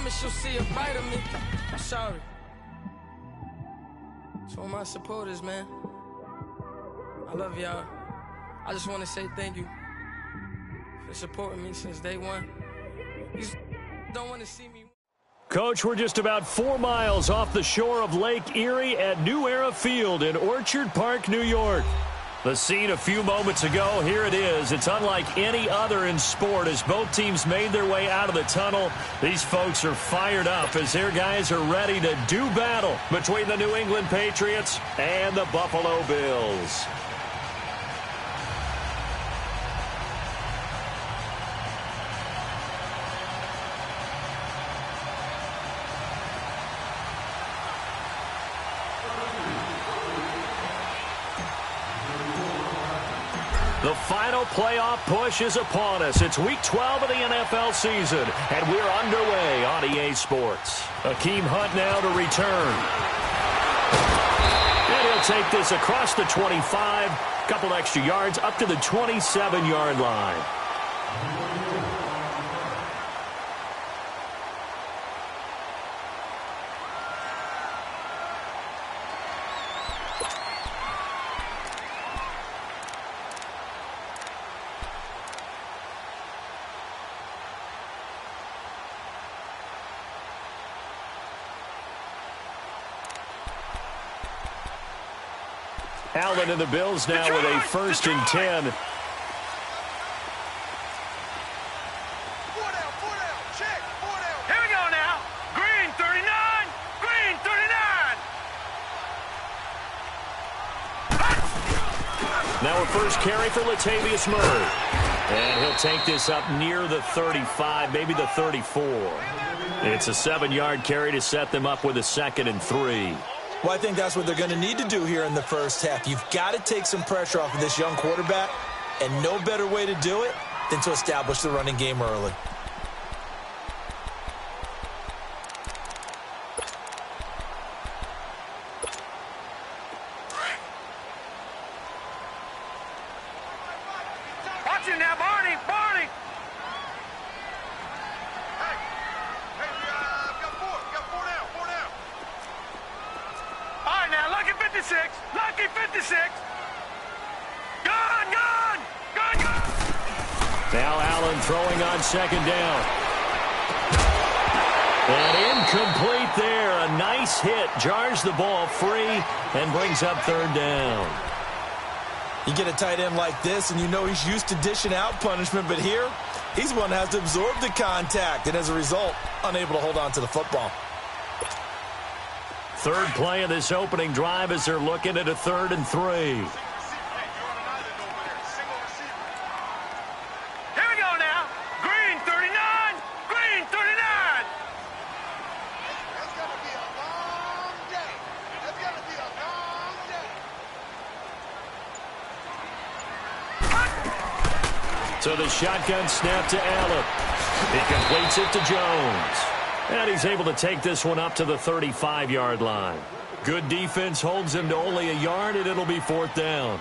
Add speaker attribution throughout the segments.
Speaker 1: promise you'll see a bite of me. I'm sorry. To all my supporters, man. I love y'all. I just want to say thank you for supporting me since day one. You don't want to see me.
Speaker 2: Coach, we're just about 4 miles off the shore of Lake Erie at New Era Field in Orchard Park, New York. The scene a few moments ago, here it is. It's unlike any other in sport as both teams made their way out of the tunnel. These folks are fired up as their guys are ready to do battle between the New England Patriots and the Buffalo Bills. The final playoff push is upon us. It's Week 12 of the NFL season, and we're underway on EA Sports. Akeem Hunt now to return. And he'll take this across the 25, couple extra yards up to the 27-yard line. Allen and the Bills now with a 1st and 10.
Speaker 3: Check. Here we go now. Green 39. Green 39.
Speaker 2: Now a first carry for Latavius Murray. And he'll take this up near the 35, maybe the 34. It's a 7-yard carry to set them up with a 2nd and 3.
Speaker 4: Well, I think that's what they're going to need to do here in the first half. You've got to take some pressure off of this young quarterback, and no better way to do it than to establish the running game early.
Speaker 3: Watch it now, Barney. Lucky 56. Gone.
Speaker 2: Now Allen throwing on 2nd down. And incomplete there. A nice hit. Jars the ball free and brings up 3rd down.
Speaker 4: You get a tight end like this, and you know he's used to dishing out punishment, but here, he's one that has to absorb the contact, and as a result, unable to hold on to the football.
Speaker 2: 3rd play of this opening drive as they're looking at a 3rd and 3.
Speaker 3: Here we go now. Green 39. Green 39. That's going to be a long day.
Speaker 2: So the shotgun snap to Allen. He completes it to Jones. And he's able to take this one up to the 35-yard line. Good defense holds him to only a yard, and it'll be 4th down.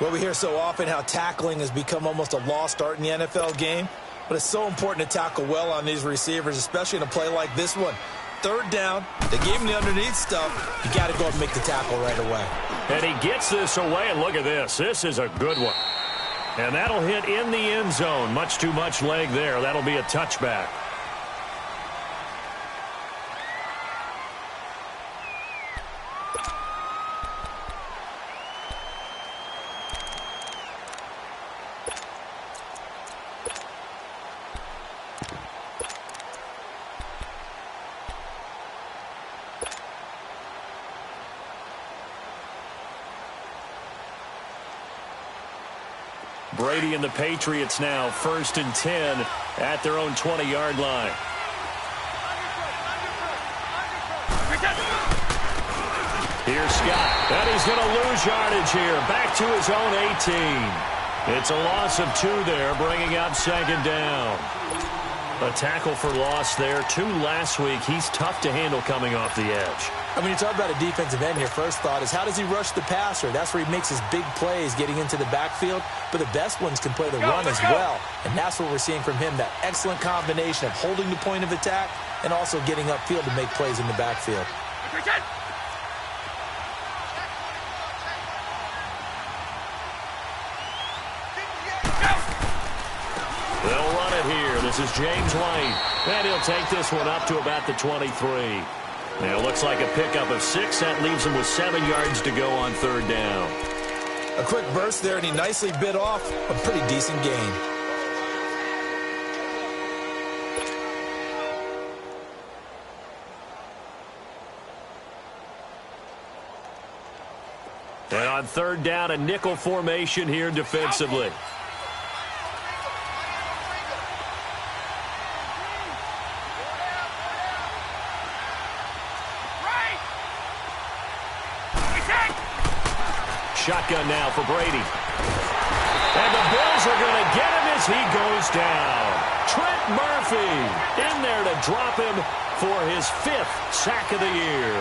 Speaker 4: Well, we hear so often how tackling has become almost a lost art in the NFL game, but it's so important to tackle well on these receivers, especially in a play like this one. 3rd down, they gave him the underneath stuff. You got to go and make the tackle right away.
Speaker 2: And he gets this away, and look at this. This is a good one. And that'll hit in the end zone. Much too much leg there. That'll be a touchback. Brady and the Patriots now 1st and 10 at their own 20-yard line. Here's Scott. And he's going to lose yardage here. Back to his own 18. It's a loss of 2 there, bringing up 2nd down. A tackle for loss there. 2 last week. He's tough to handle coming off the edge.
Speaker 4: When you talk about a defensive end, your first thought is how does he rush the passer? That's where he makes his big plays getting into the backfield. But the best ones can play the run as well. And that's what we're seeing from him, that excellent combination of holding the point of attack and also getting upfield to make plays in the backfield.
Speaker 2: They'll run it here. This is James White. And he'll take this one up to about the 23. Now, it looks like a pickup of 6. That leaves him with 7 yards to go on 3rd down.
Speaker 4: A quick burst there, and he nicely bit off a pretty decent gain.
Speaker 2: And on 3rd down, a nickel formation here defensively. Shotgun now for Brady. And the Bills are going to get him as he goes down. Trent Murphy in there to drop him for his 5th sack of the year.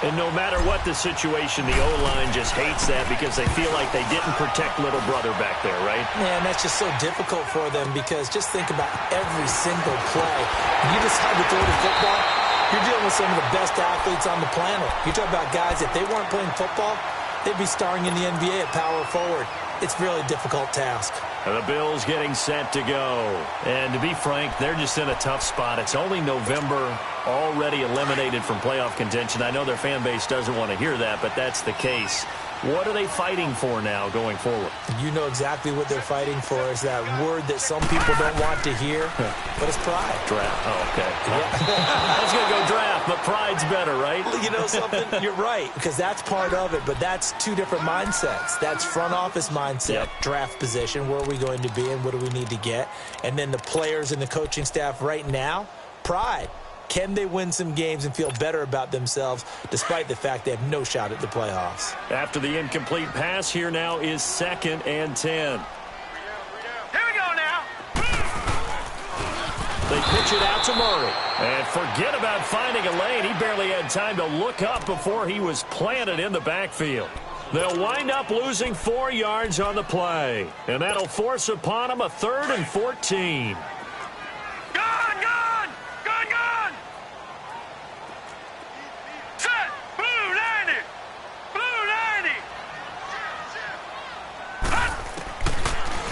Speaker 2: And no matter what the situation, the O-line just hates that because they feel like they didn't protect little brother back there, right?
Speaker 4: Man, that's just so difficult for them because just think about every single play. When you decide to throw the football, you're dealing with some of the best athletes on the planet. You talk about guys, if they weren't playing football, they'd be starring in the NBA at power forward. It's a really difficult task.
Speaker 2: The Bills getting set to go. And to be frank, they're just in a tough spot. It's only November, already eliminated from playoff contention. I know their fan base doesn't want to hear that, but that's the case. What are they fighting for now going forward?
Speaker 4: You know exactly what they're fighting for is that word that some people don't want to hear, but it's pride.
Speaker 2: Draft. Oh, okay. I was going to go draft, but pride's better, right?
Speaker 4: You know something? You're right, because that's part of it, but that's 2 different mindsets. That's front office mindset, draft position, where are we going to be and what do we need to get? And then the players and the coaching staff right now, pride. Can they win some games and feel better about themselves despite the fact they have no shot at the playoffs?
Speaker 2: After the incomplete pass, here now is 2nd and 10.
Speaker 3: Here we go now.
Speaker 2: They pitch it out to Murray. And forget about finding a lane. He barely had time to look up before he was planted in the backfield. They'll wind up losing 4 yards on the play. And that'll force upon them a 3rd and 14.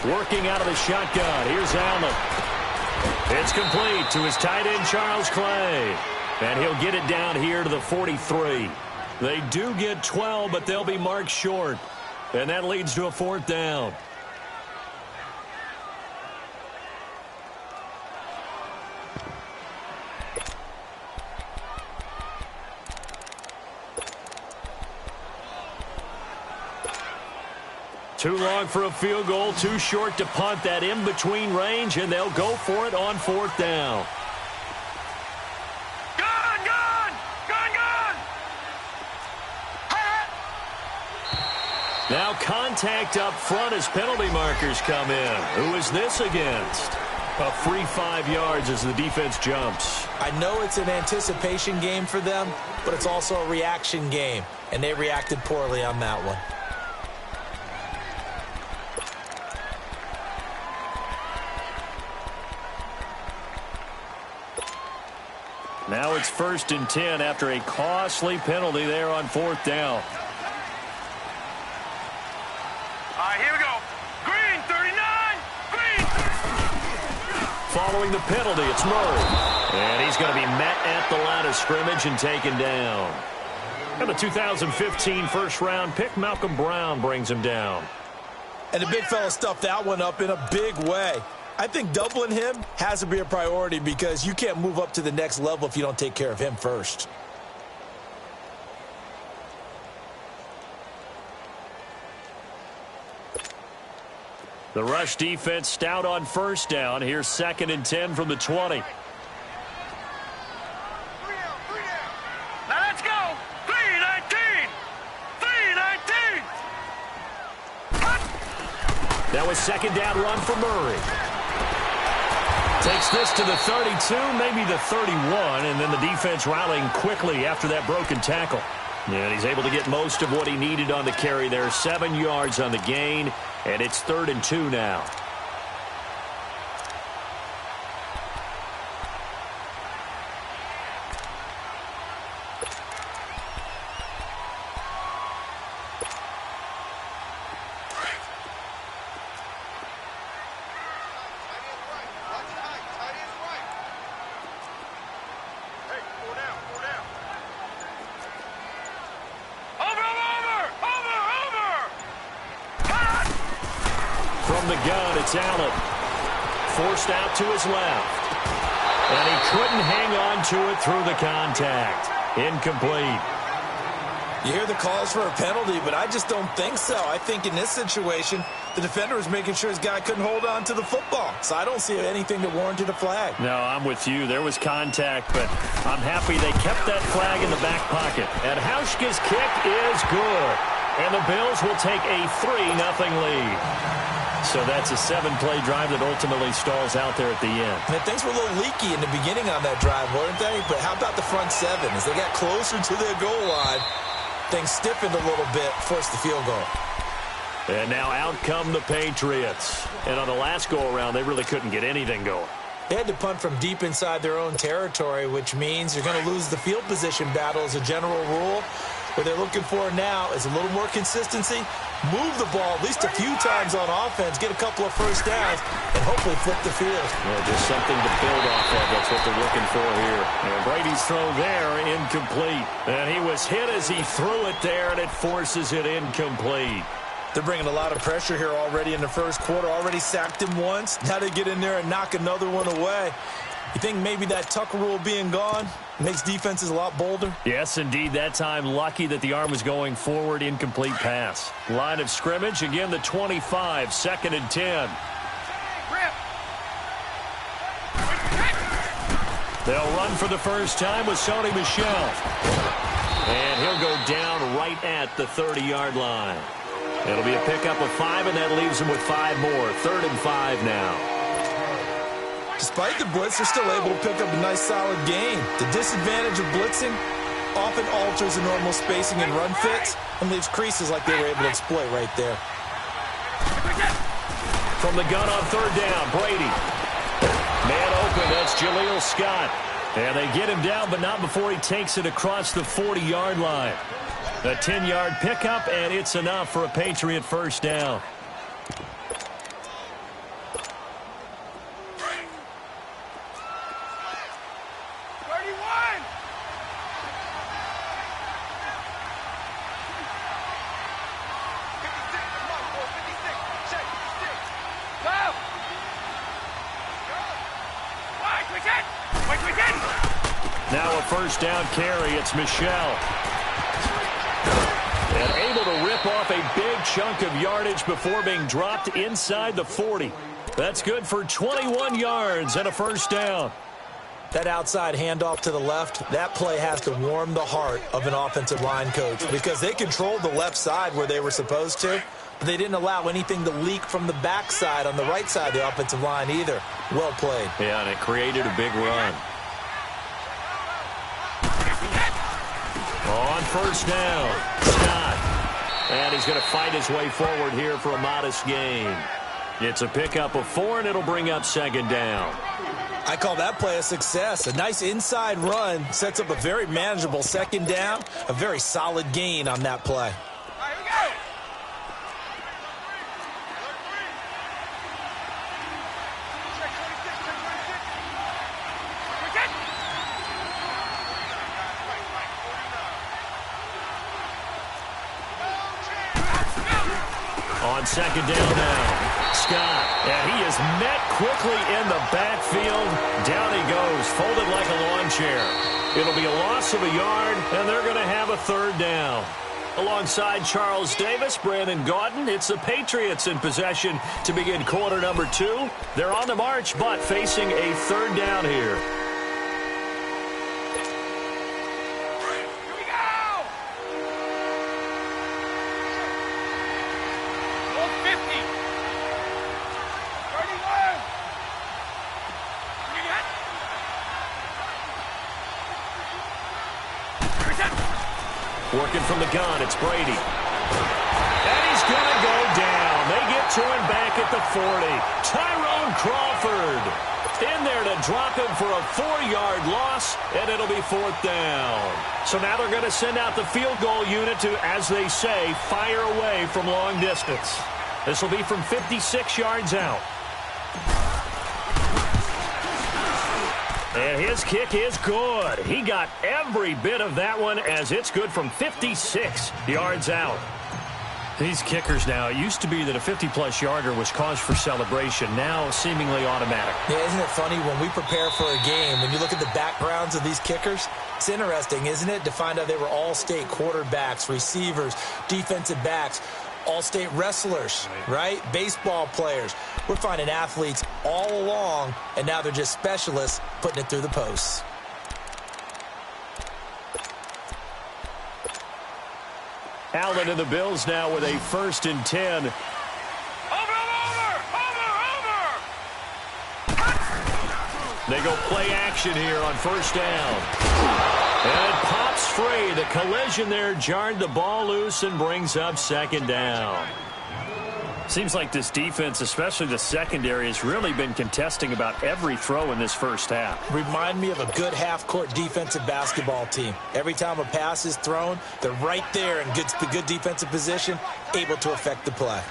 Speaker 2: Working out of the shotgun. Here's Allen. It's complete to his tight end, Charles Clay. And he'll get it down here to the 43. They do get 12, but they'll be marked short. And that leads to a 4th down. Too long for a field goal, too short to punt. That in-between range, and they'll go for it on 4th down. Now contact up front as penalty markers come in. Who is this against? A free 5 yards as the defense jumps.
Speaker 4: I know it's an anticipation game for them, but it's also a reaction game, and they reacted poorly on that one.
Speaker 2: Now it's 1st and 10 after a costly penalty there on 4th down.
Speaker 3: All right, here we go. Green, 39. Green.
Speaker 2: Following the penalty, it's Murray. And he's going to be met at the line of scrimmage and taken down. And the 2015 first-round pick, Malcolm Brown, brings him down.
Speaker 4: And the big fella stuffed that one up in a big way. I think doubling him has to be a priority because you can't move up to the next level if you don't take care of him first.
Speaker 2: The rush defense stout on 1st down. Here's 2nd and 10 from the 20.
Speaker 3: Now let's go. 3-19. 3-19.
Speaker 2: That was 2nd down run for Murray. Takes this to the 32, maybe the 31, and then the defense rallying quickly after that broken tackle. And he's able to get most of what he needed on the carry there. 7 yards on the gain, and it's 3rd and 2 now. From the gun, it's Allen. Forced out to his left. And he couldn't hang on to it through the contact. Incomplete.
Speaker 4: You hear the calls for a penalty, but I just don't think so. I think in this situation, the defender was making sure his guy couldn't hold on to the football. So I don't see anything that warranted a flag.
Speaker 2: No, I'm with you. There was contact, but I'm happy they kept that flag in the back pocket. And Hauschka's kick is good. And the Bills will take a 3-0 lead. So that's a 7-play drive that ultimately stalls out there at the end.
Speaker 4: And things were a little leaky in the beginning on that drive, weren't they? But how about the front 7? As they got closer to their goal line, things stiffened a little bit, forced the field goal.
Speaker 2: And now out come the Patriots. And on the last go-around, they really couldn't get anything going.
Speaker 4: They had to punt from deep inside their own territory, which means you're going to lose the field position battle as a general rule. What they're looking for now is a little more consistency, move the ball at least a few times on offense, get a couple of first downs, and hopefully flip the field.
Speaker 2: Yeah, just something to build off of. That's what they're looking for here. And Brady's throw there, incomplete. And he was hit as he threw it there, and it forces it incomplete.
Speaker 4: They're bringing a lot of pressure here already in the first quarter. Already sacked him once. Now they get in there and knock another one away. You think maybe that Tucker rule being gone makes defenses a lot bolder?
Speaker 2: Yes, indeed. That time, lucky that the arm was going forward. Incomplete pass. Line of scrimmage, again, the 25, 2nd and 10. They'll run for the first time with Sony Michel. And he'll go down right at the 30-yard line. It'll be a pickup of 5, and that leaves him with 5 more. 3rd and 5 now.
Speaker 4: Despite the blitz, they're still able to pick up a nice, solid gain. The disadvantage of blitzing often alters the normal spacing and run fits and leaves creases like they were able to exploit right there.
Speaker 2: From the gun on 3rd down, Brady. Man open, that's Jaleel Scott. And they get him down, but not before he takes it across the 40-yard line. A 10-yard pickup, and it's enough for a Patriot first down. Now a first down carry. It's Michel. And able to rip off a big chunk of yardage before being dropped inside the 40. That's good for 21 yards and a first down.
Speaker 4: That outside handoff to the left, that play has to warm the heart of an offensive line coach because they controlled the left side where they were supposed to, but they didn't allow anything to leak from the backside on the right side of the offensive line either. Well played.
Speaker 2: Yeah, and it created a big run. On first down, Scott. And he's going to fight his way forward here for a modest gain. It's a pickup of 4, and it'll bring up 2nd down.
Speaker 4: I call that play a success. A nice inside run sets up a very manageable 2nd down. A very solid gain on that play.
Speaker 2: On 2nd down now. Scott, and he is met quickly in the backfield. Down he goes, folded like a lawn chair. It'll be a loss of a yard, and they're going to have a 3rd down. Alongside Charles Davis, Brandon Gaudin, it's the Patriots in possession to begin quarter number 2. They're on the march, but facing a 3rd down here. Working from the gun, it's Brady. And he's going to go down. They get to him back at the 40. Tyrone Crawford in there to drop him for a 4-yard loss, and it'll be 4th down. So now they're going to send out the field goal unit to, as they say, fire away from long distance. This will be from 56 yards out. And his kick is good. He got every bit of that one as it's good from 56 yards out. These kickers now, it used to be that a 50-plus yarder was cause for celebration. Now seemingly automatic.
Speaker 4: Yeah, isn't it funny when we prepare for a game, when you look at the backgrounds of these kickers, it's interesting, isn't it, to find out they were all-state quarterbacks, receivers, defensive backs, all-state wrestlers, right? Baseball players. We're finding athletes all along, and now they're just specialists putting it through the posts.
Speaker 2: Allen and the Bills now with a 1st and 10.
Speaker 3: Over!
Speaker 2: They go play action here on 1st down. And it pops free. The collision there jarred the ball loose and brings up 2nd down. Seems like this defense, especially the secondary, has really been contesting about every throw in this first half.
Speaker 4: Remind me of a good half-court defensive basketball team. Every time a pass is thrown, they're right there in good defensive position, able to affect the play.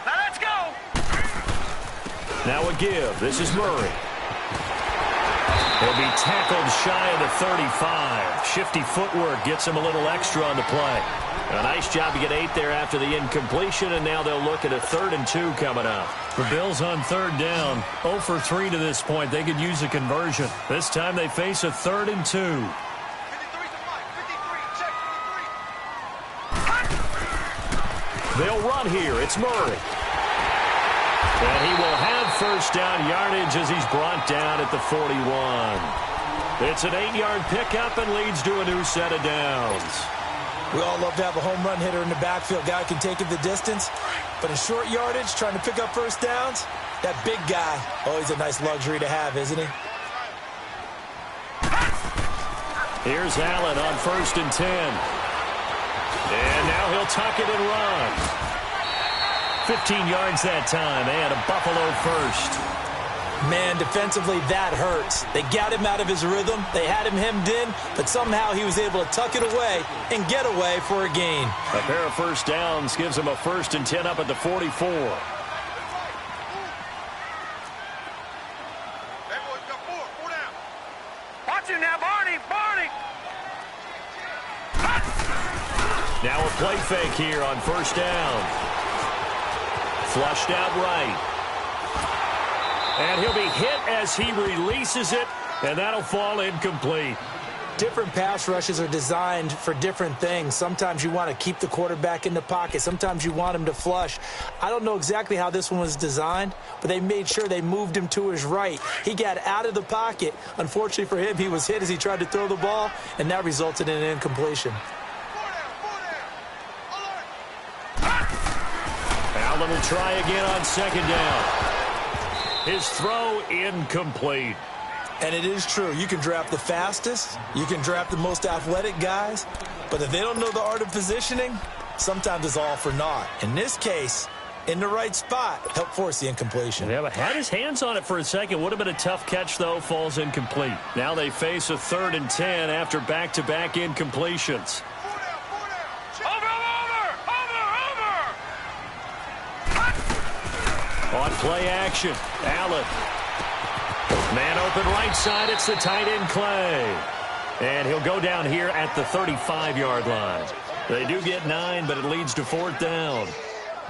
Speaker 3: Now let's go!
Speaker 2: Now a give. This is Murray. He'll be tackled shy of the 35. Shifty footwork gets him a little extra on the play. A nice job to get 8 there after the incompletion, and now they'll look at a 3rd and 2 coming up.
Speaker 5: The Bills on 3rd down. 0 for 3 to this point. They could use a conversion. This time they face a 3rd and 2.
Speaker 3: 53 to 5. 53, check 53.
Speaker 2: They'll run here. It's Murray. And he will have 1st down yardage as he's brought down at the 41. It's an 8-yard pickup and leads to a new set of downs.
Speaker 4: We all love to have a home run hitter in the backfield. Guy can take it the distance. But in short yardage, trying to pick up 1st downs, that big guy, always a nice luxury to have, isn't he?
Speaker 2: Here's Allen on 1st and 10. And now he'll tuck it and run. 15 yards that time, and a Buffalo 1st.
Speaker 4: Man, defensively, that hurts. They got him out of his rhythm. They had him hemmed in, but somehow he was able to tuck it away and get away for a gain.
Speaker 2: A pair of 1st downs gives him a 1st and 10 up at the 44.
Speaker 3: Hey, boys, got 4 down. Watch him now, Barney!
Speaker 2: Now a play fake here on 1st down. Flushed out right. And he'll be hit as he releases it, and that'll fall incomplete.
Speaker 4: Different pass rushes are designed for different things. Sometimes you want to keep the quarterback in the pocket. Sometimes you want him to flush. I don't know exactly how this one was designed, but they made sure they moved him to his right. He got out of the pocket. Unfortunately for him, he was hit as he tried to throw the ball, and that resulted in an incompletion.
Speaker 3: 4 down.
Speaker 2: Allen will try again on 2nd down. His throw incomplete.
Speaker 4: And it is true. You can draft the fastest. You can draft the most athletic guys. But if they don't know the art of positioning, sometimes it's all for naught. In this case, in the right spot, helped force the incompletion.
Speaker 2: Yeah, but had his hands on it for a second. Would have been a tough catch, though. Falls incomplete. Now they face a 3rd and 10 after back-to-back incompletions.
Speaker 3: 4 down. Over!
Speaker 2: On play action, Allen. Man open right side, it's the tight end Clay. And he'll go down here at the 35-yard line. They do get 9, but it leads to 4th down.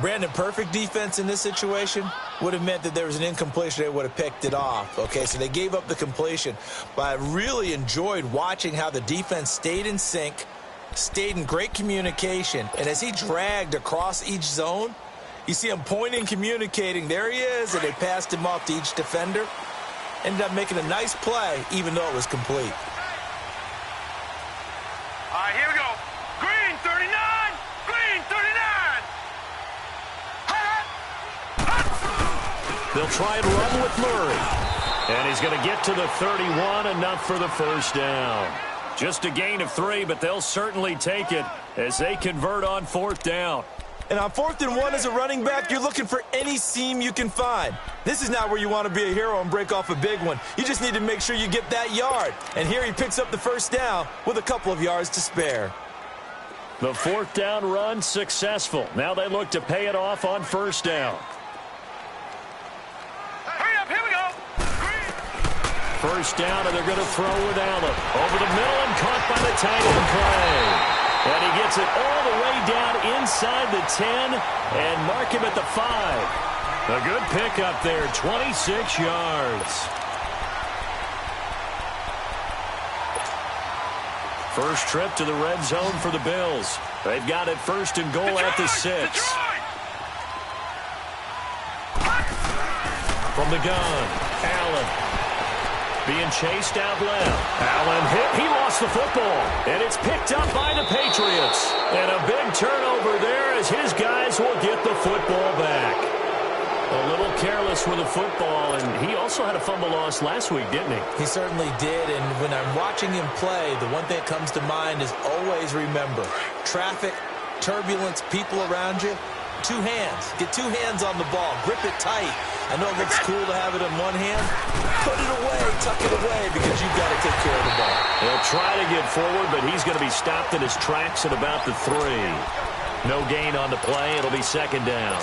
Speaker 4: Brandon, perfect defense in this situation would have meant that there was an incompletion. They would have picked it off. Okay, so they gave up the completion. But I really enjoyed watching how the defense stayed in sync, stayed in great communication. And as he dragged across each zone, you see him pointing, communicating. There he is, and they passed him off to each defender. Ended up making a nice play, even though it was complete.
Speaker 3: All right, here we go. Green, 39. Green, 39.
Speaker 2: They'll try and run with Murray. And he's going to get to the 31, enough for the 1st down. Just a gain of 3, but they'll certainly take it as they convert on 4th down.
Speaker 4: And on 4th and 1 as a running back, you're looking for any seam you can find. This is not where you want to be a hero and break off a big one. You just need to make sure you get that yard. And here he picks up the first down with a couple of yards to spare.
Speaker 2: The 4th down run successful. Now they look to pay it off on 1st down.
Speaker 3: Hurry up, here we go.
Speaker 2: 1st down, and they're going to throw with Allen. Over the middle and caught by the tight end play. And he gets it all the way down inside the 10 and mark him at the 5. A good pickup there, 26 yards. First trip to the red zone for the Bills. They've got it 1st and goal at the 6. From the gun, Allen. Being chased out left. Allen hit. He lost the football. And it's picked up by the Patriots. And a big turnover there as his guys will get the football back. A little careless with the football. And he also had a fumble loss last week, didn't he?
Speaker 4: He certainly did. And when I'm watching him play, the one thing that comes to mind is always remember. Traffic, turbulence, people around you. 2 hands. Get 2 hands on the ball. Grip it tight. I know it looks cool to have it in one hand. Put it away. Tuck it away because you've got to take care of the ball.
Speaker 2: He'll try to get forward, but he's going to be stopped in his tracks at about the 3. No gain on the play. It'll be 2nd down.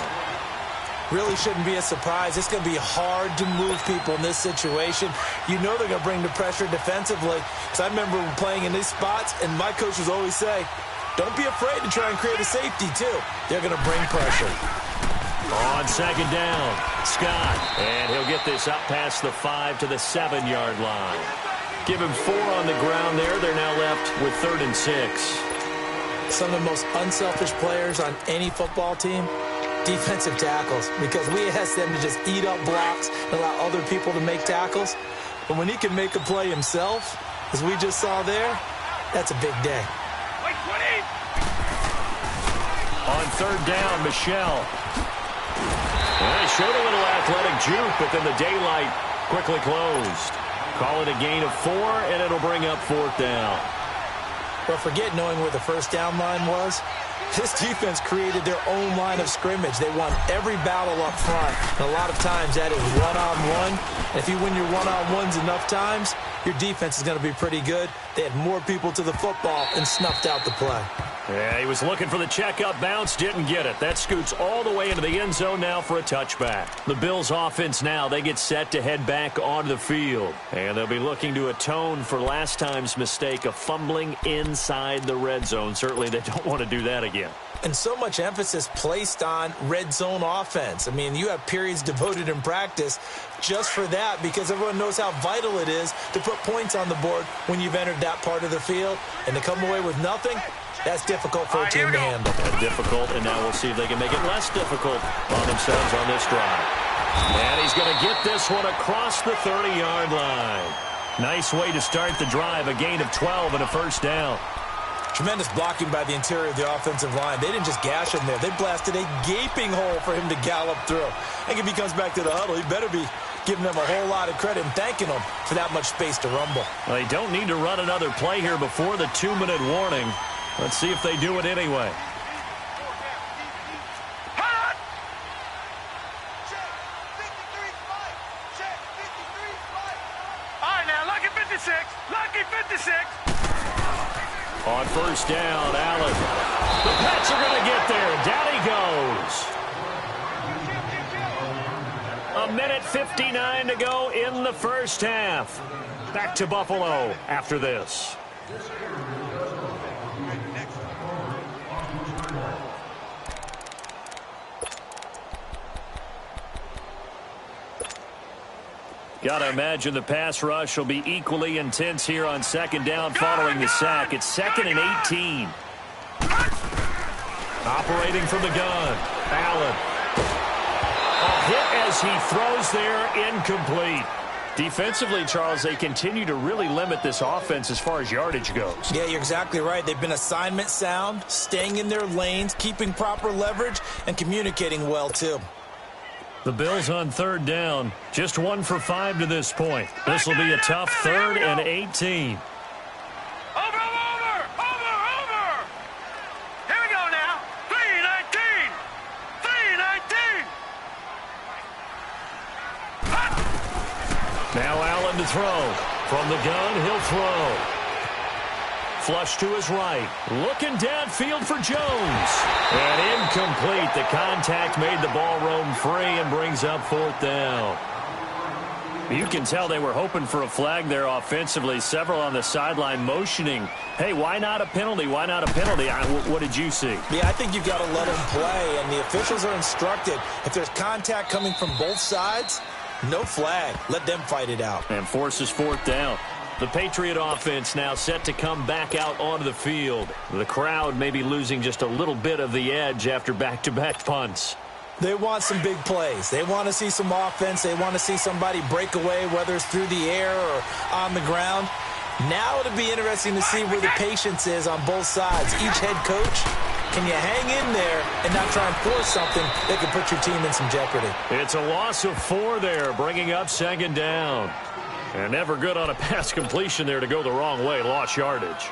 Speaker 4: Really shouldn't be a surprise. It's going to be hard to move people in this situation. You know they're going to bring the pressure defensively. Because I remember playing in these spots, and my coaches always say, don't be afraid to try and create a safety, too. They're going to bring pressure.
Speaker 2: On 2nd down, Scott. And he'll get this up past the 5 to the 7-yard line. Give him 4 on the ground there. They're now left with 3rd and 6.
Speaker 4: Some of the most unselfish players on any football team, defensive tackles. Because we ask them to just eat up blocks and allow other people to make tackles. But when he can make a play himself, as we just saw there, that's a big day.
Speaker 2: On 3rd down, Michelle. Well, he showed a little athletic juke, but then the daylight quickly closed. Call it a gain of 4, and it'll bring up 4th down.
Speaker 4: Well, forget knowing where the 1st down line was. This defense created their own line of scrimmage. They won every battle up front. And a lot of times that is one-on-one. And if you win your one-on-ones enough times, your defense is going to be pretty good. They had more people to the football and snuffed out the play.
Speaker 2: Yeah, he was looking for the check-up bounce, didn't get it. That scoots all the way into the end zone now for a touchback. The Bills' offense now, they get set to head back onto the field. And they'll be looking to atone for last time's mistake of fumbling inside the red zone. Certainly they don't want to do that again.
Speaker 4: And so much emphasis placed on red zone offense. I mean, you have periods devoted in practice just for that because everyone knows how vital it is to put points on the board when you've entered that part of the field. And to come away with nothing, that's difficult for a team to handle.
Speaker 2: Difficult, and now we'll see if they can make it less difficult on themselves on this drive. And he's going to get this one across the 30-yard line. Nice way to start the drive, a gain of 12 and a 1st down.
Speaker 4: Tremendous blocking by the interior of the offensive line. They didn't just gash him there. They blasted a gaping hole for him to gallop through. I think if he comes back to the huddle, he better be giving them a whole lot of credit and thanking them for that much space to rumble.
Speaker 2: Well, they don't need to run another play here before the 2-minute warning. Let's see if they do it anyway.
Speaker 3: All right, now, lucky 56. Lucky 56.
Speaker 2: On 1st down, Allen. The Pats are going to get there. Down he goes. 1:59 to go in the 1st half. Back to Buffalo after this. Got to imagine the pass rush will be equally intense here on 2nd down following the sack. It's 2nd and 18. Operating from the gun, Allen. A hit as he throws there, incomplete. Defensively, Charles, they continue to really limit this offense as far as yardage goes.
Speaker 4: Yeah, you're exactly right. They've been assignment sound, staying in their lanes, keeping proper leverage, and communicating well, too.
Speaker 2: The Bills on 3rd down, just 1 for 5 to this point. This will be a tough 3rd and 18.
Speaker 3: Over
Speaker 5: Now Allen to throw. From the gun, he'll throw. Flush to his right. Looking downfield for Jones. And incomplete. The contact made the ball roam free and brings up 4th down. You can tell they were hoping for a flag there offensively. Several on the sideline motioning, hey, why not a penalty? Why not a penalty? What did you see?
Speaker 4: Yeah, I think you've got to let them play, and the officials are instructed. If there's contact coming from both sides, no flag. Let them fight it out.
Speaker 5: And forces 4th down. The Patriot offense now set to come back out onto the field. The crowd may be losing just a little bit of the edge after back-to-back punts.
Speaker 4: They want some big plays. They want to see some offense. They want to see somebody break away, whether it's through the air or on the ground. Now it'll be interesting to see where the patience is on both sides. Each head coach, can you hang in there and not try and force something that could put your team in some jeopardy?
Speaker 5: It's a loss of 4 there, bringing up 2nd down. And never good on a pass completion there to go the wrong way. Lost yardage.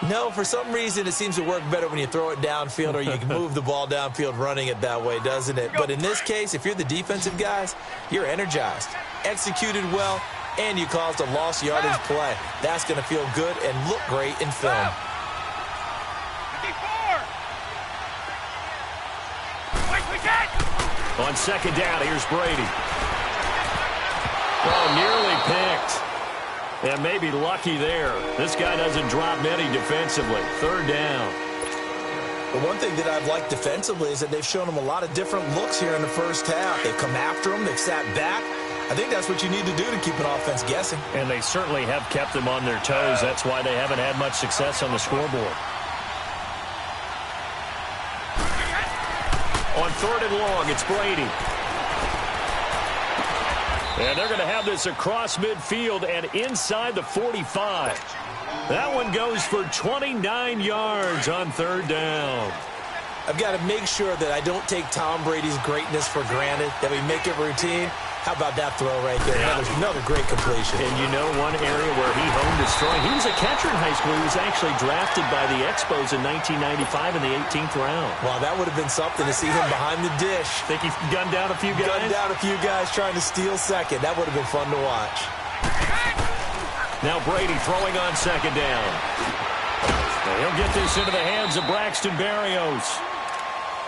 Speaker 4: No, for some reason it seems to work better when you throw it downfield or you can move the ball downfield running it that way, doesn't it? But in this case, if you're the defensive guys, you're energized, executed well, and you caused a lost yardage play. That's going to feel good and look great in film.
Speaker 5: On 2nd down, here's Brady. Oh, nearly picked. And maybe lucky there. This guy doesn't drop many defensively. 3rd down.
Speaker 4: The one thing that I've liked defensively is that they've shown them a lot of different looks here in the first half. They've come after them. They've sat back. I think that's what you need to do to keep an offense guessing.
Speaker 5: And they certainly have kept them on their toes. That's why they haven't had much success on the scoreboard. On 3rd and long, it's Brady. And they're going to have this across midfield and inside the 45. That one goes for 29 yards on 3rd down.
Speaker 4: I've got to make sure that I don't take Tom Brady's greatness for granted, that we make it routine. How about that throw right there? Yeah. Another great completion.
Speaker 5: And you know one area where he honed his throwing? He was a catcher in high school. He was actually drafted by the Expos in 1995 in the 18th round.
Speaker 4: Well, that would have been something to see him behind the dish.
Speaker 5: Think he gunned down a few guys?
Speaker 4: Gunned down a few guys trying to steal second. That would have been fun to watch.
Speaker 5: Now Brady throwing on 2nd down. And he'll get this into the hands of Braxton Berrios.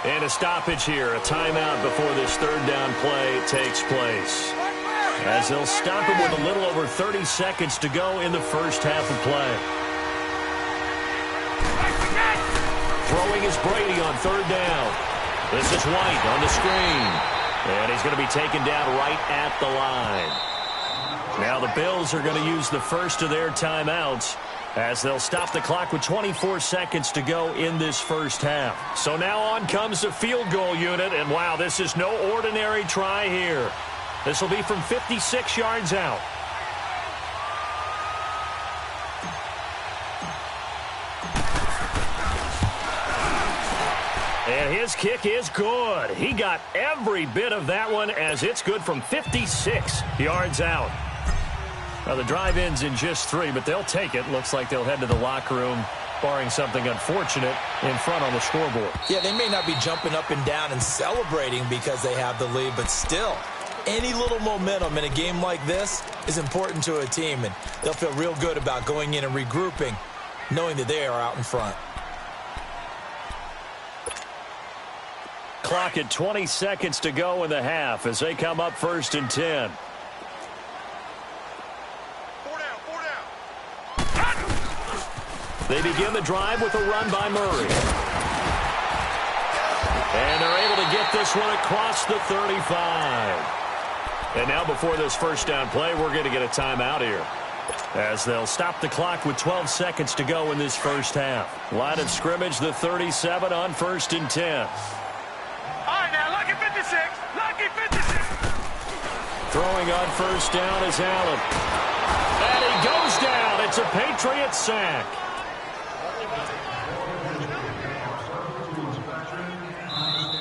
Speaker 5: And a stoppage here, a timeout before this 3rd down play takes place. As they'll stop him with a little over 30 seconds to go in the first half of play. Throwing is Brady on 3rd down. This is White on the screen. And he's going to be taken down right at the line. Now the Bills are going to use the first of their timeouts as they'll stop the clock with 24 seconds to go in this first half. So now on comes the field goal unit, and wow, this is no ordinary try here. This will be from 56 yards out. And his kick is good. He got every bit of that one as it's good from 56 yards out. Now, the drive ends in just 3, but they'll take it. Looks like they'll head to the locker room, barring something unfortunate, in front on the scoreboard.
Speaker 4: Yeah, they may not be jumping up and down and celebrating because they have the lead, but still, any little momentum in a game like this is important to a team, and they'll feel real good about going in and regrouping, knowing that they are out in front.
Speaker 5: Clock at 20 seconds to go in the half as they come up 1st and 10. They begin the drive with a run by Murray. And they're able to get this one across the 35. And now before this first down play, we're going to get a timeout here, as they'll stop the clock with 12 seconds to go in this first half. Line of scrimmage, the 37 on 1st and 10.
Speaker 3: All right, now, lucky 56. Lucky 56.
Speaker 5: Throwing on 1st down is Allen. And he goes down. It's a Patriot sack.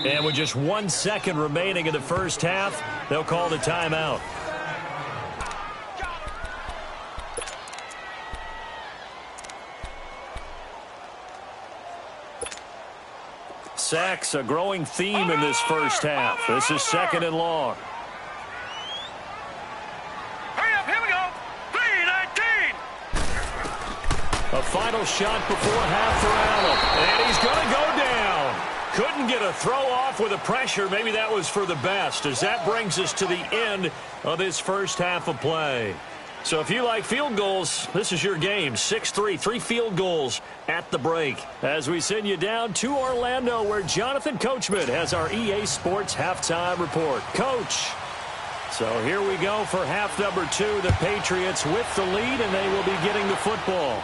Speaker 5: And with just 1 second remaining in the first half, they'll call the timeout. Sacks, a growing theme in this first half. This is 2nd and long.
Speaker 3: Hurry
Speaker 2: A final shot before half for Allen. And he's going to go down. Couldn't get a throw off with the pressure. Maybe that was for the best, as that brings us to the end of this first half of play. So if you like field goals, this is your game. 6-3, 3 field goals at the break. As we send you down to Orlando, where Jonathan Coachman has our EA Sports halftime report. Coach. So here we go for half number 2. The Patriots with the lead, and they will be getting the football.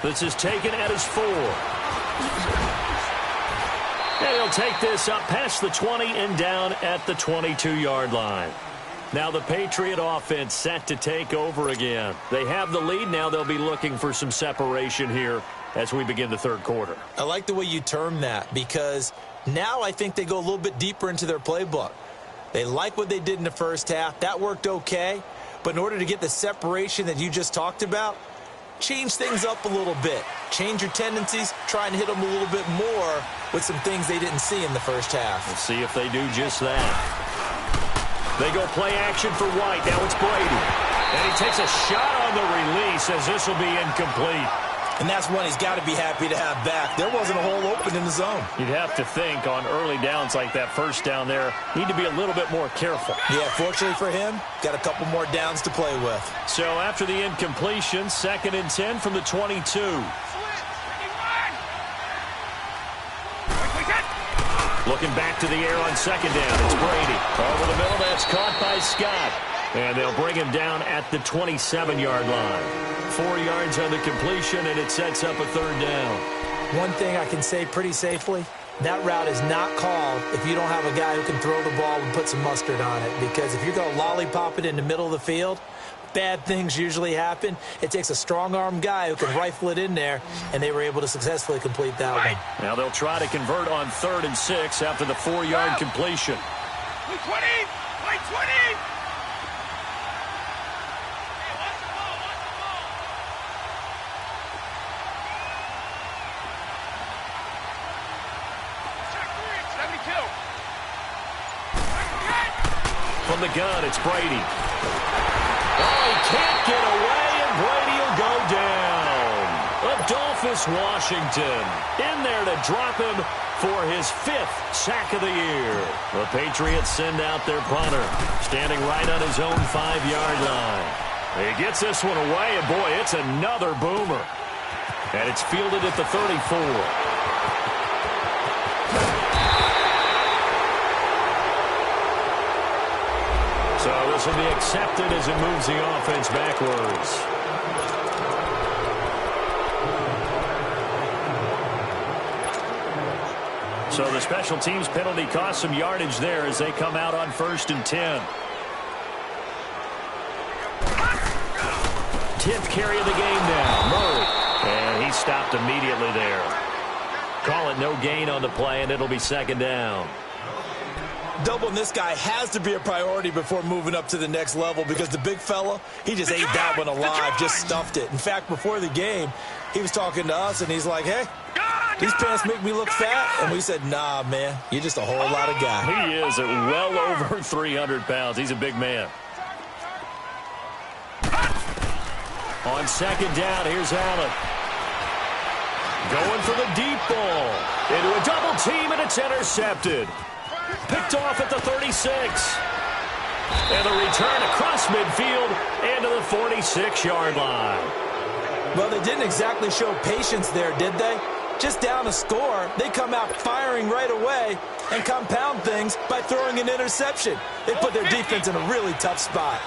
Speaker 2: This is taken at his 4. And he'll take this up past the 20 and down at the 22-yard line. Now the Patriot offense set to take over again. They have the lead. Now they'll be looking for some separation here as we begin the third quarter.
Speaker 4: I like the way you term that, because now I think they go a little bit deeper into their playbook. They like what they did in the first half. That worked okay. But in order to get the separation that you just talked about, change things up a little bit. Change your tendencies. Try and hit them a little bit more with some things they didn't see in the first half.
Speaker 2: Let's see if they do just that. They go play action for White. Now it's Brady. And he takes a shot on the release, as this will be incomplete.
Speaker 4: And that's one he's got to be happy to have back. There wasn't a hole open in the zone.
Speaker 2: You'd have to think on early downs like that, first down there, need to be a little bit more careful.
Speaker 4: Yeah, fortunately for him, got a couple more downs to play with.
Speaker 2: So after the incompletion, 2nd and 10 from the 22. Looking back to the air on 2nd down. It's Brady. Over the middle, that's caught by Scott. And they'll bring him down at the 27-yard line. 4 yards on the completion, and it sets up a 3rd down.
Speaker 4: One thing I can say pretty safely, that route is not called if you don't have a guy who can throw the ball and put some mustard on it. Because if you're going to lollipop it in the middle of the field, bad things usually happen. It takes a strong-arm guy who can rifle it in there, and they were able to successfully complete that one.
Speaker 2: Now they'll try to convert on 3rd and 6 after the 4-yard completion.
Speaker 3: 20! 20!
Speaker 2: From the gun, it's Brady. Oh, he can't get away, and Brady will go down. Adolphus Washington in there to drop him for his 5th sack of the year. The Patriots send out their punter, standing right on his own 5-yard line. He gets this one away, and boy, it's another boomer. And it's fielded at the 34. So this will be accepted as it moves the offense backwards. So the special teams penalty cost some yardage there as they come out on 1st and 10. 10th carry of the game now. Murray. And he stopped immediately there. Call it no gain on the play, and it'll be 2nd down.
Speaker 4: Doubling this guy has to be a priority before moving up to the next level, because the big fella, he just ate that one alive, just stuffed it. In fact, before the game, he was talking to us, and he's like, hey, these pants make me look fat. And we said, nah, man, you're just a whole lot of guy.
Speaker 2: He is at well over 300 pounds. He's a big man. On 2nd down, here's Allen. Going for the deep ball. Into a double team, and it's intercepted. Picked off at the 36. And the return across midfield and to the 46-yard line.
Speaker 4: Well, they didn't exactly show patience there, did they? Just down a score, they come out firing right away and compound things by throwing an interception. They put their defense in a really tough spot.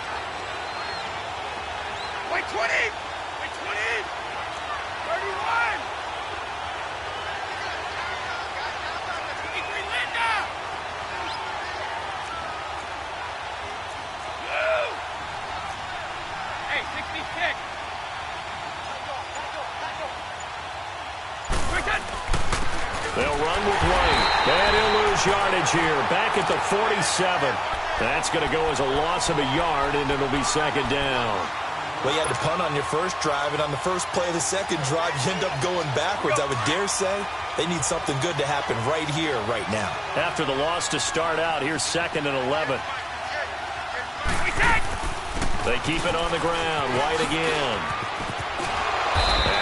Speaker 3: Wait, 20! Wait, 20! 31! Hey, 66!
Speaker 2: They'll run with White. And he'll lose yardage here. Back at the 47. That's going to go as a loss of a yard, and it'll be 2nd down.
Speaker 4: Well, you had to punt on your first drive, and on the first play of the second drive, you end up going backwards. I would dare say they need something good to happen right here, right now.
Speaker 2: After the loss to start out, here's 2nd and 11. They keep it on the ground. White again.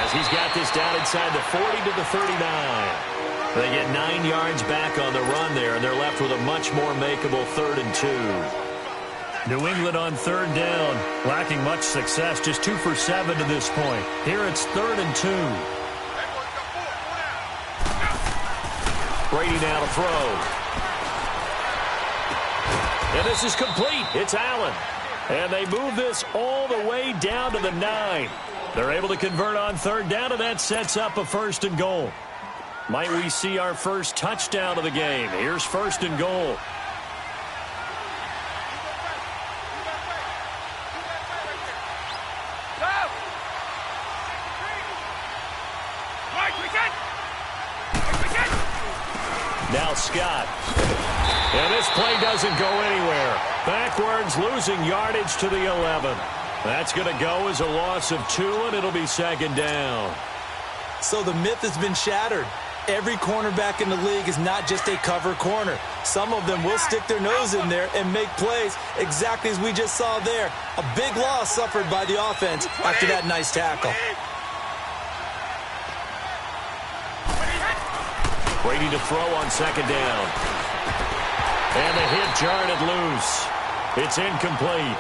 Speaker 2: As
Speaker 5: He's got this down inside the 40 to the 39. They get 9 yards back on the run there, and they're left with a much more makeable 3rd and 2.
Speaker 2: New England on 3rd down, lacking much success, just 2 for 7 to this point. Here it's 3rd and 2.
Speaker 5: Brady now to throw. And this is complete. It's Allen. And they move this all the way down to the 9. They're able to convert on 3rd down, and that sets up a 1st and goal. Might we see our first touchdown of the game? Here's 1st and goal. Now Scott. And this play doesn't go anywhere. Backwards, losing yardage to the 11. That's going to go as a loss of 2, and it'll be 2nd down.
Speaker 4: So the myth has been shattered. Every cornerback in the league is not just a cover corner. Some of them will stick their nose in there and make plays exactly as we just saw there. A big loss suffered by the offense after that nice tackle.
Speaker 5: Brady to throw on 2nd down. And the hit jarred it loose. It's incomplete.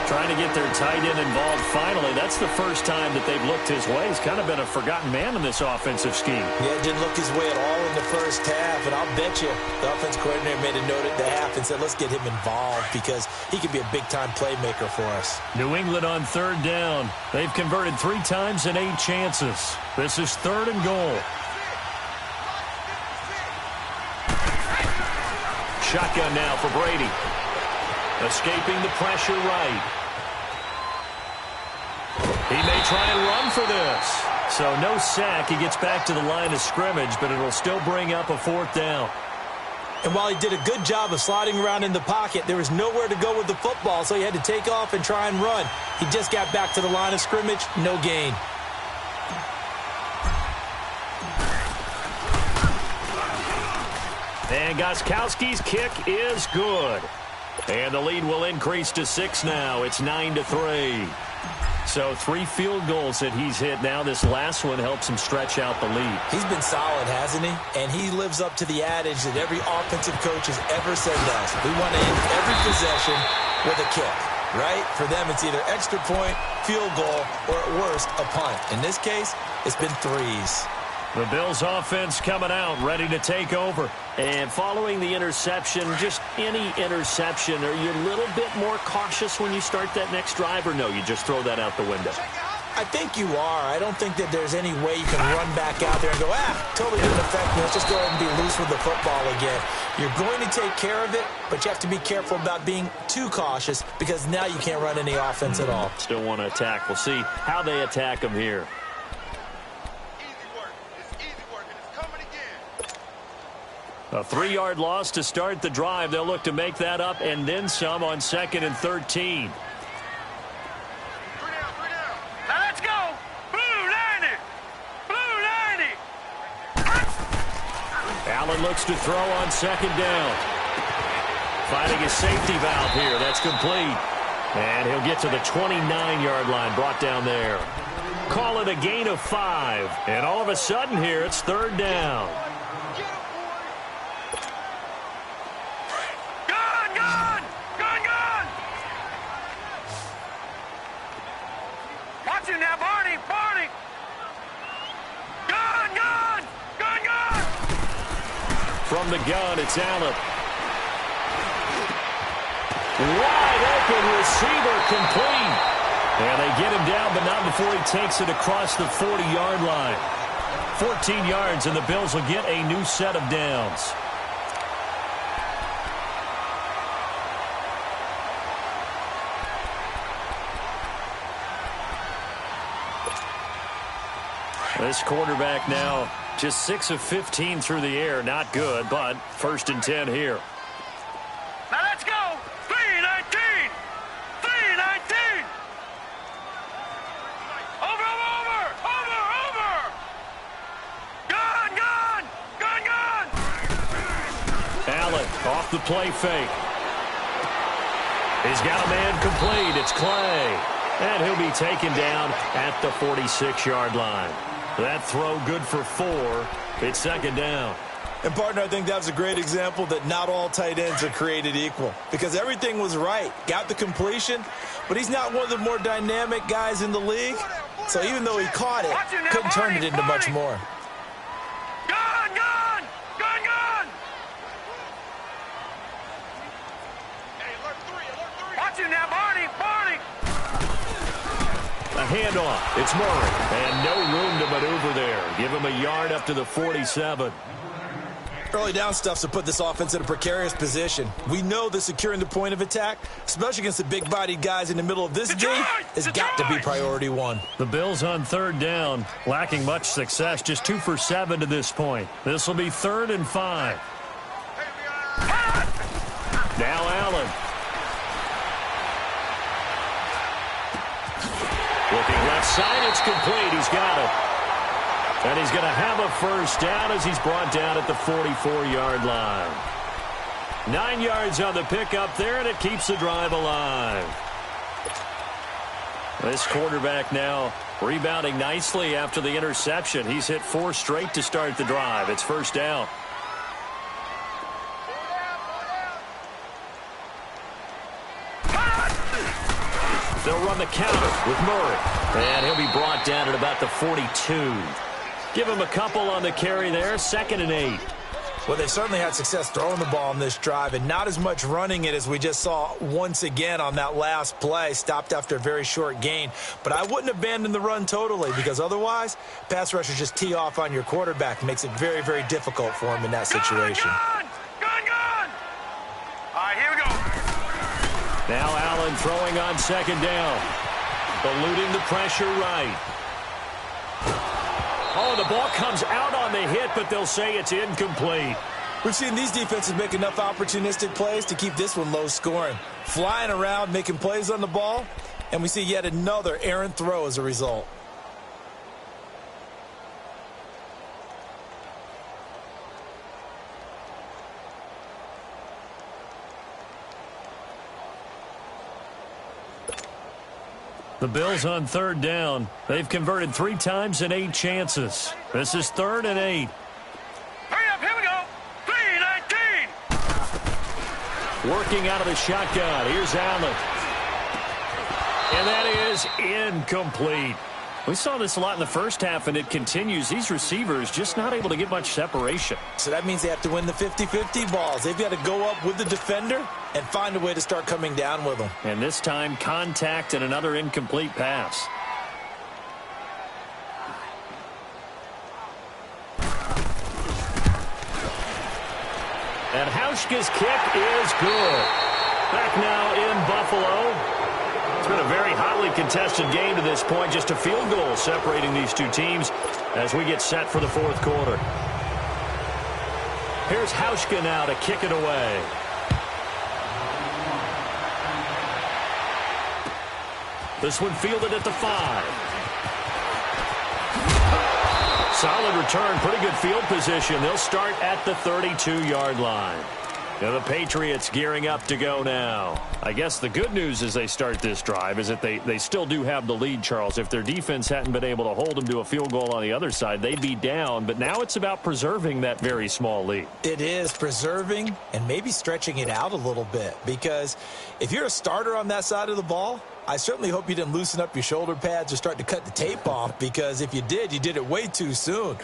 Speaker 5: Trying to get their tight end involved finally. That's the first time that they've looked his way. He's kind of been a forgotten man in this offensive scheme.
Speaker 4: Yeah, didn't look his way at all in the first half. And I'll bet you the offense coordinator made a note at the half and said, let's get him involved because he could be a big-time playmaker for us.
Speaker 2: New England on 3rd down. They've converted 3 times in 8 chances. This is 3rd and goal.
Speaker 5: Shotgun now for Brady. Escaping the pressure right. He may try and run for this.
Speaker 2: So no sack. He gets back to the line of scrimmage, but it'll still bring up a 4th down.
Speaker 4: And while he did a good job of sliding around in the pocket, there was nowhere to go with the football, so he had to take off and try and run. He just got back to the line of scrimmage, no gain.
Speaker 5: And Gostkowski's kick is good. And the lead will increase to 6 now. It's 9-3.
Speaker 2: So 3 field goals that he's hit now. This last one helps him stretch out the lead.
Speaker 4: He's been solid, hasn't he? And he lives up to the adage that every offensive coach has ever said to us. We want to end every possession with a kick, right? For them, it's either extra point, field goal, or at worst, a punt. In this case, it's been 3s.
Speaker 2: The Bills offense coming out, ready to take over.
Speaker 5: And following the interception, just any interception, are you a little bit more cautious when you start that next drive, or no, you just throw that out the window?
Speaker 4: I think you are. I don't think that there's any way you can run back out there and go, totally didn't affect me. Let's just go ahead and be loose with the football again. You're going to take care of it, but you have to be careful about being too cautious because now you can't run any offense at all.
Speaker 5: Still want to attack. We'll see how they attack them here.
Speaker 2: A 3-yard loss to start the drive. They'll look to make that up and then some on 2nd and 13.
Speaker 3: Now let's go. Blue 90. Blue 90.
Speaker 2: Allen looks to throw on 2nd down. Finding his safety valve here. That's complete. And he'll get to the 29-yard line, brought down there. Call it a gain of 5. And all of a sudden here, it's 3rd down.
Speaker 3: Now, Barney! Gun!
Speaker 2: From the gun, it's Allen. Wide open receiver complete. And they get him down, but not before he takes it across the 40-yard line. 14 yards, and the Bills will get a new set of downs. This quarterback now just 6 of 15 through the air. Not good, but 1st and 10 here.
Speaker 3: Now let's go. 3-19. 3-19. Over. Gun.
Speaker 2: Allen off the play fake. He's got a man complete. It's Clay.
Speaker 5: And he'll be taken down at the 46-yard line. That throw good for 4. It's second down.
Speaker 4: And, partner, I think that was a great example that not all tight ends are created equal, because everything was right. Got the completion, but he's not one of the more dynamic guys in the league. So even though he caught it, couldn't turn it into much more.
Speaker 3: Gun, gun! Gun, gun! Hey, alert 3, alert 3. Watch him now, Barney, Barney!
Speaker 5: A handoff. It's Murray. And no room to maneuver there. Give him a yard up to the 47.
Speaker 4: Early down stuff's to put this offense in a precarious position. We know that securing the point of attack, especially against the big-bodied guys in the middle of this game, has got to be priority one.
Speaker 2: The Bills on third down, lacking much success, just 2 for 7 to this point. This will be 3rd and 5.
Speaker 5: Now Allen. Looking left side, it's complete. He's got it. And he's going to have a first down as he's brought down at the 44-yard line. 9 yards on the pickup there, and it keeps the drive alive. This quarterback now rebounding nicely after the interception. He's hit 4 straight to start the drive. It's first down. They'll run the counter with Murray. And he'll be brought down at about the 42. Give him a couple on the carry there. 2nd and 8.
Speaker 4: Well, they certainly had success throwing the ball on this drive and not as much running it as we just saw once again on that last play. Stopped after a very short gain. But I wouldn't abandon the run totally, because otherwise, pass rushers just tee off on your quarterback. Makes it very, very difficult for him in that situation.
Speaker 3: Gun, gun, gun! All right, here we go.
Speaker 5: Now Allen throwing on 2nd down. Eluding the pressure right. Oh, the ball comes out on the hit, but they'll say it's incomplete.
Speaker 4: We've seen these defenses make enough opportunistic plays to keep this one low scoring. Flying around, making plays on the ball, and we see yet another errant throw as a result.
Speaker 2: The Bills on third down. They've converted 3 times in 8 chances. This is 3rd and 8.
Speaker 3: Hurry up, here we go. 3-19.
Speaker 5: Working out of the shotgun. Here's Allen. And that is incomplete.
Speaker 2: We saw this a lot in the first half, and it continues. These receivers just not able to get much separation.
Speaker 4: So that means they have to win the 50-50 balls. They've got to go up with the defender and find a way to start coming down with them.
Speaker 2: And this time, contact and another incomplete pass.
Speaker 5: And Hauschka's kick is good. Back now in Buffalo. It's been a very hotly contested game to this point. Just a field goal separating these two teams as we get set for the 4th quarter. Here's Hauschka now to kick it away. This one fielded at the 5. Solid return, pretty good field position. They'll start at the 32-yard line. Now the Patriots gearing up to go now. I guess the good news as they start this drive is that they still do have the lead, Charles. If their defense hadn't been able to hold them to a field goal on the other side, they'd be down. But now it's about preserving that very small lead.
Speaker 4: It is preserving and maybe stretching it out a little bit, because if you're a starter on that side of the ball, I certainly hope you didn't loosen up your shoulder pads or start to cut the tape off, because if you did it way too soon.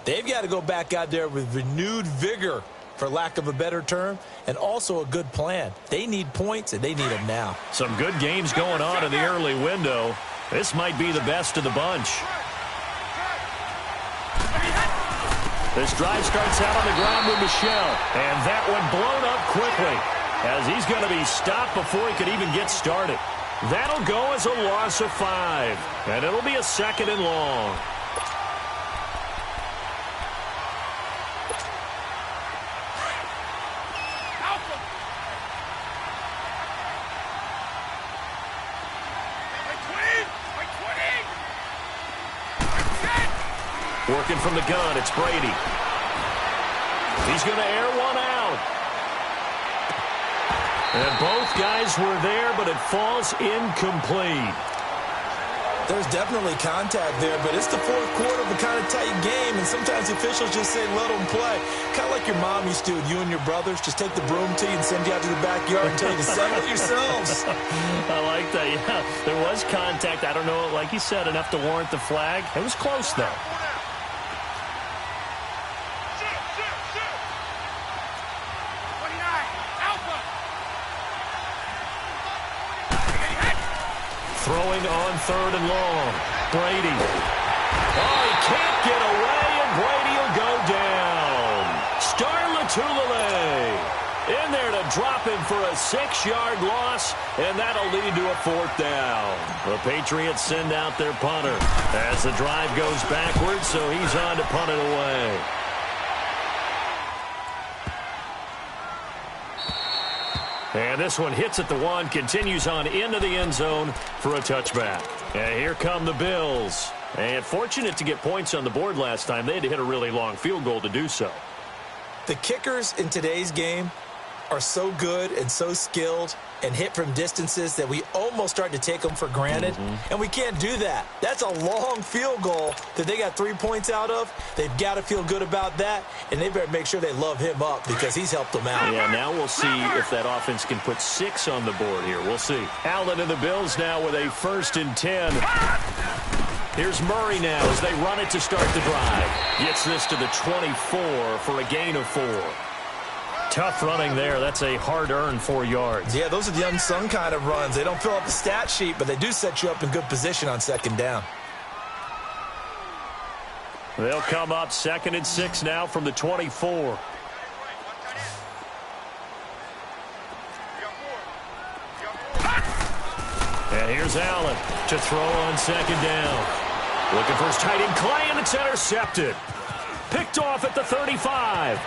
Speaker 4: They've got to go back out there with renewed vigor, for lack of a better term, and also a good plan. They need points, and they need them now.
Speaker 2: Some good games going on in the early window. This might be the best of the bunch. This drive starts out on the ground with Michel, and that one blown up quickly as he's going to be stopped before he could even get started. That'll go as a loss of 5, and it'll be a 2nd and long. Working from the gun, it's Brady. He's going to air one out. And both guys were there, but it falls incomplete.
Speaker 4: There's definitely contact there, but it's the fourth quarter of a kind of tight game, and sometimes the officials just say, let them play. Kind of like your mom used to with you and your brothers. Just take the broom to you and send you out to the backyard and tell you to settle it yourselves.
Speaker 5: I like that, yeah. There was contact. I don't know, like you said, enough to warrant the flag. It was close, though. Throwing on third and long. Brady. Oh, he can't get away, and Brady will go down. Starlatulele in there to drop him for a 6-yard loss, and that'll lead to a 4th down. The Patriots send out their punter as the drive goes backwards, so he's on to punt it away. And this one hits at the 1, continues on into the end zone for a touchback. And here come the Bills. And fortunate to get points on the board last time. They had to hit a really long field goal to do so.
Speaker 4: The kickers in today's game are so good and so skilled and hit from distances that we almost start to take them for granted. And we can't do that. That's a long field goal that they got 3 points out of. They've got to feel good about that, and they better make sure they love him up because he's helped them out.
Speaker 5: Yeah, now we'll see if that offense can put 6 on the board here. We'll see. Allen and the Bills now with a 1st and 10. Here's Murray now as they run it to start the drive. Gets this to the 24 for a gain of 4. Tough running there. That's a hard-earned 4 yards.
Speaker 4: Yeah, those are the unsung kind of runs. They don't fill up the stat sheet, but they do set you up in good position on 2nd down.
Speaker 5: They'll come up 2nd and 6 now from the 24. And here's Allen to throw on 2nd down. Looking for his tight end Clay, and it's intercepted. Picked off at the 35.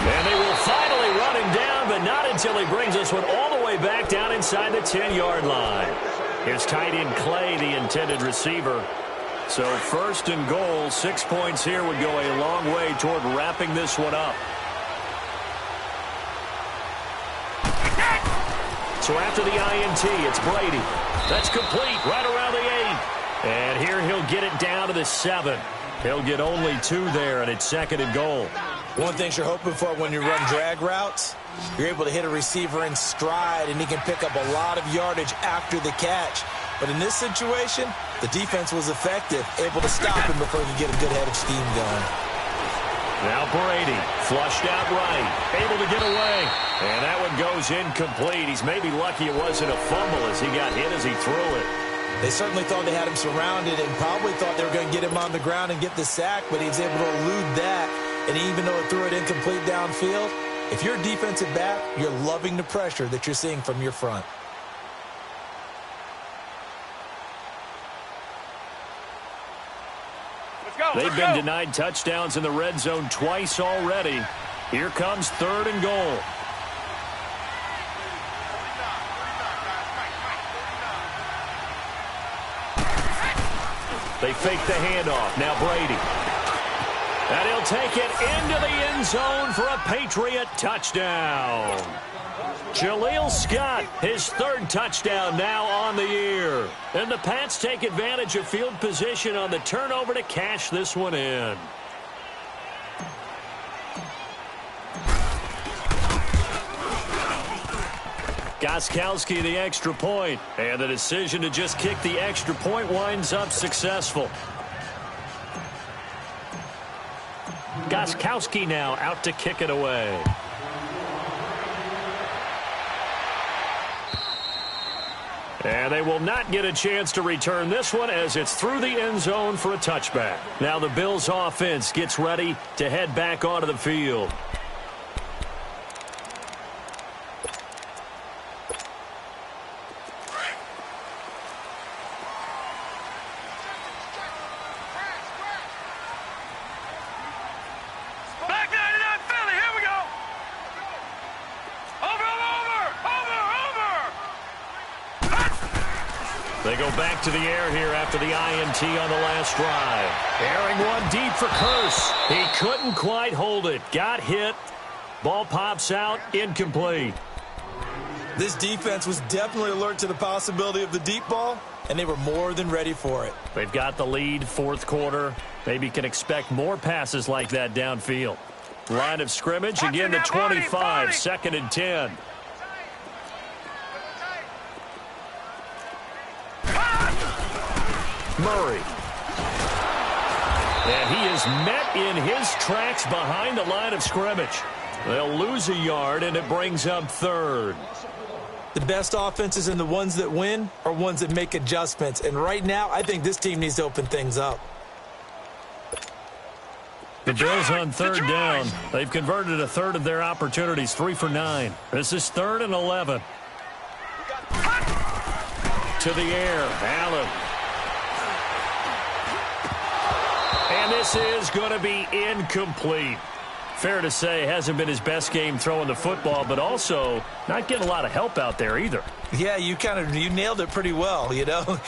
Speaker 5: And they will finally run him down, but not until he brings this one all the way back down inside the 10-yard line. Here's tight end Clay, the intended receiver. So 1st and goal, 6 points here would go a long way toward wrapping this one up. So after the INT, it's Brady. That's complete right around the 8. And here he'll get it down to the 7. He'll get only 2 there, and it's 2nd and goal.
Speaker 4: One thing you're hoping for when you run drag routes, you're able to hit a receiver in stride, and he can pick up a lot of yardage after the catch. But in this situation, the defense was effective, able to stop him before he could get a good head of steam going.
Speaker 5: Now Brady, flushed out right, able to get away. And that one goes incomplete. He's maybe lucky it wasn't a fumble as he got hit as he threw it.
Speaker 4: They certainly thought they had him surrounded and probably thought they were going to get him on the ground and get the sack, but he was able to elude that. And even though it threw it incomplete downfield, if you're a defensive back, you're loving the pressure that you're seeing from your front.
Speaker 5: They've been denied touchdowns in the red zone twice already. Here comes 3rd and goal. They fake the handoff. Now Brady. And he'll take it into the end zone for a Patriot touchdown. Jaleel Scott, his 3rd touchdown now on the year. And the Pats take advantage of field position on the turnover to cash this one in. Gostkowski the extra point, and the decision to just kick the extra point winds up successful. Gostkowski now out to kick it away. And they will not get a chance to return this one as it's through the end zone for a touchback. Now the Bills offense gets ready to head back onto the field. They go back to the air here after the INT on the last drive. Airing one deep for Curse. He couldn't quite hold it. Got hit. Ball pops out. Incomplete.
Speaker 4: This defense was definitely alert to the possibility of the deep ball, and they were more than ready for it.
Speaker 2: They've got the lead, fourth quarter. Maybe can expect more passes like that downfield. Line of scrimmage, again the 25, 2nd and 10. Murray. And he is met in his tracks behind the line of scrimmage. They'll lose a yard, and it brings up 3rd.
Speaker 4: The best offenses and the ones that win are ones that make adjustments. And right now, I think this team needs to open things up.
Speaker 2: The Bills on 3rd down. They've converted a third of their opportunities, 3 for 9. This is 3rd and 11. To the air, Allen. And this is going to be incomplete. Fair to say, hasn't been his best game throwing the football, but also not getting a lot of help out there either.
Speaker 4: Yeah, you nailed it pretty well, you know.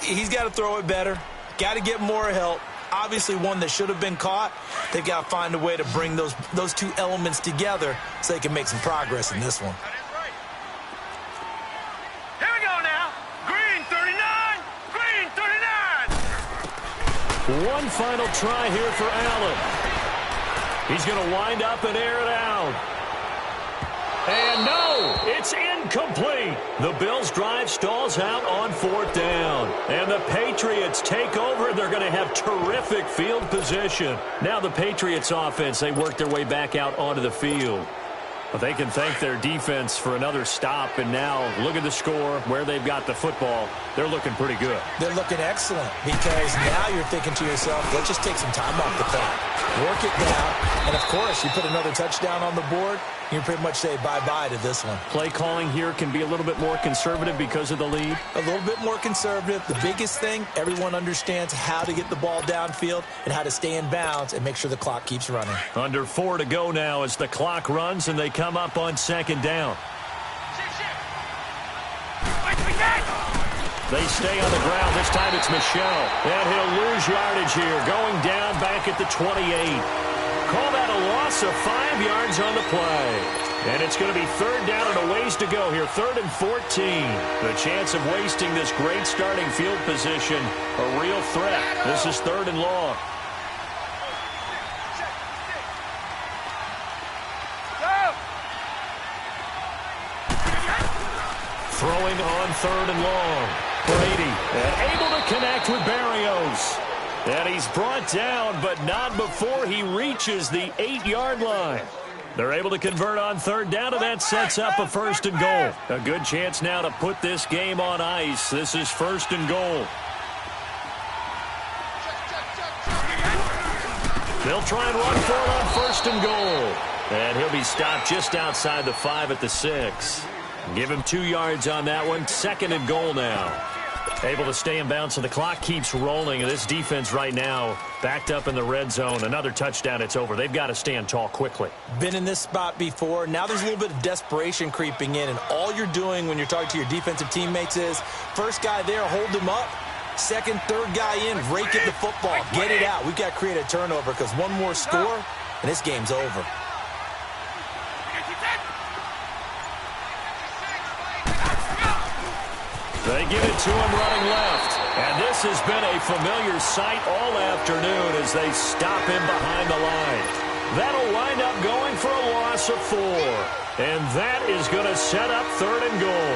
Speaker 4: He's got to throw it better, got to get more help. Obviously one that should have been caught. They've got to find a way to bring those two elements together so they can make some progress in this one.
Speaker 3: Here we go now. Green 39, green 39.
Speaker 2: One final try here for Allen. He's going to wind up and air it out. And no, it's incomplete. The Bills' drive stalls out on 4th down. And the Patriots take over. They're going to have terrific field position. Now the Patriots offense, they work their way back out onto the field. But they can thank their defense for another stop. And now look at the score, where they've got the football. They're looking pretty good.
Speaker 4: They're looking excellent because now you're thinking to yourself, let's just take some time off the clock. Work it down. And, of course, you put another touchdown on the board, you pretty much say bye-bye to this one.
Speaker 2: Play calling here can be a little bit more conservative because of the lead.
Speaker 4: A little bit more conservative. The biggest thing, everyone understands how to get the ball downfield and how to stay in bounds and make sure the clock keeps running.
Speaker 2: Under 4 to go now as the clock runs and they come up on 2nd down. They stay on the ground. This time it's Michel. And he'll lose yardage here. Going down back at the 28. Call that a loss of 5 yards on the play. And it's going to be 3rd down and a ways to go here. 3rd and 14. The chance of wasting this great starting field position, a real threat. This is 3rd and long. Throwing on 3rd and long. Brady able to connect with Berrios. And he's brought down, but not before he reaches the 8-yard line. They're able to convert on 3rd down, and that sets up a 1st and goal. A good chance now to put this game on ice. This is 1st and goal. They'll try and run for it on 1st and goal. And he'll be stopped just outside the 5 at the 6. Give him 2 yards on that one. 2nd and goal now. Able to stay in bounds, so the clock keeps rolling. And this defense right now backed up in the red zone. Another touchdown, it's over. They've got to stand tall quickly.
Speaker 4: Been in this spot before. Now there's a little bit of desperation creeping in. And all you're doing when you're talking to your defensive teammates is, first guy there, hold him up. 2nd, 3rd guy in, rake at the football. Get it out. We've got to create a turnover because one more score, and this game's over.
Speaker 2: They give it to him running left. And this has been a familiar sight all afternoon as they stop him behind the line. That'll wind up going for a loss of 4. And that is going to set up 3rd and goal.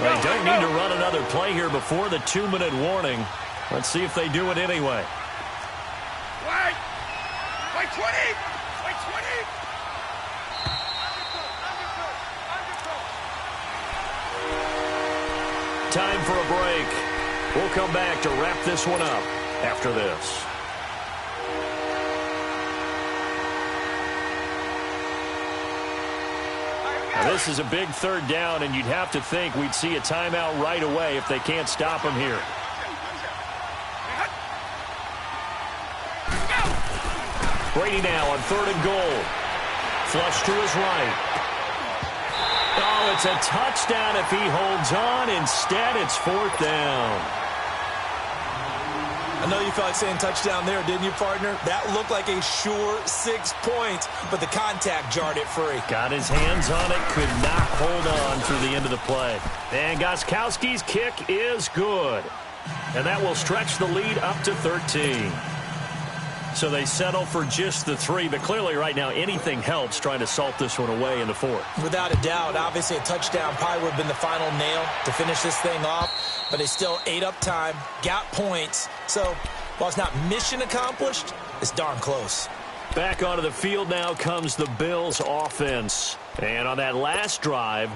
Speaker 2: They don't need to run another play here before the 2-minute warning. Let's see if they do it anyway.
Speaker 3: Wait! Wait 20! Wait 20!
Speaker 2: Time for a break. We'll come back to wrap this one up after this. Now this is a big 3rd down, and you'd have to think we'd see a timeout right away if they can't stop him here. Brady now on 3rd and goal. Flush to his right. Oh, it's a touchdown if he holds on. Instead, it's 4th down.
Speaker 4: I know you felt like saying touchdown there, didn't you, partner? That looked like a sure 6 points, but the contact jarred it free.
Speaker 2: Got his hands on it, could not hold on through the end of the play. And Gostkowski's kick is good. And that will stretch the lead up to 13. So they settle for just the 3, but clearly right now anything helps trying to salt this one away in the 4th.
Speaker 4: Without a doubt, obviously a touchdown probably would have been the final nail to finish this thing off, but they still ate up time, got points. So while it's not mission accomplished, it's darn close.
Speaker 2: Back onto the field now comes the Bills offense. And on that last drive,